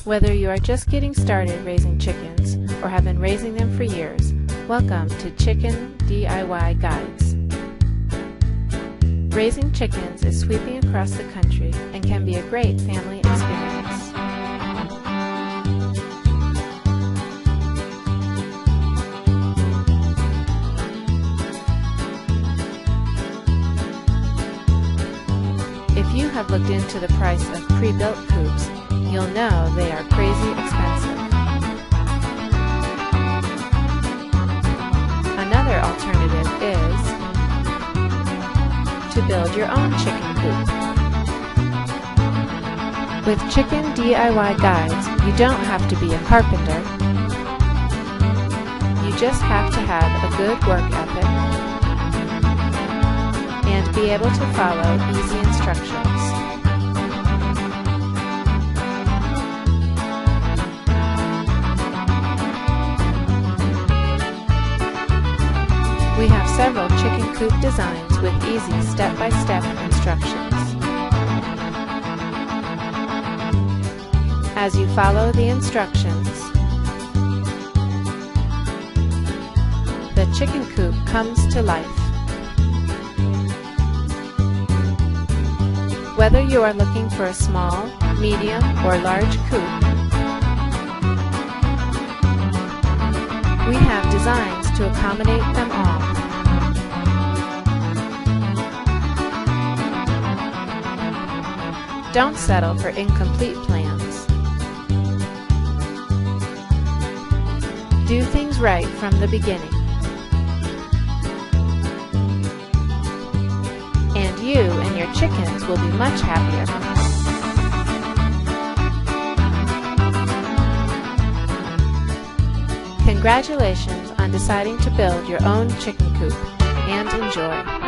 Whether you are just getting started raising chickens or have been raising them for years, welcome to Chicken DIY Guides. Raising chickens is sweeping across the country and can be a great family experience. If you have looked into the price of pre-built coops, you'll know they are crazy expensive. Another alternative is to build your own chicken coop. With Chicken DIY Guides, you don't have to be a carpenter. You just have to have a good work ethic and be able to follow easy instructions. We have several chicken coop designs with easy step-by-step instructions. As you follow the instructions, the chicken coop comes to life. Whether you are looking for a small, medium, or large coop, we have designs to accommodate them all. Don't settle for incomplete plans. Do things right from the beginning. And you and your chickens will be much happier. Congratulations on deciding to build your own chicken coop, and enjoy!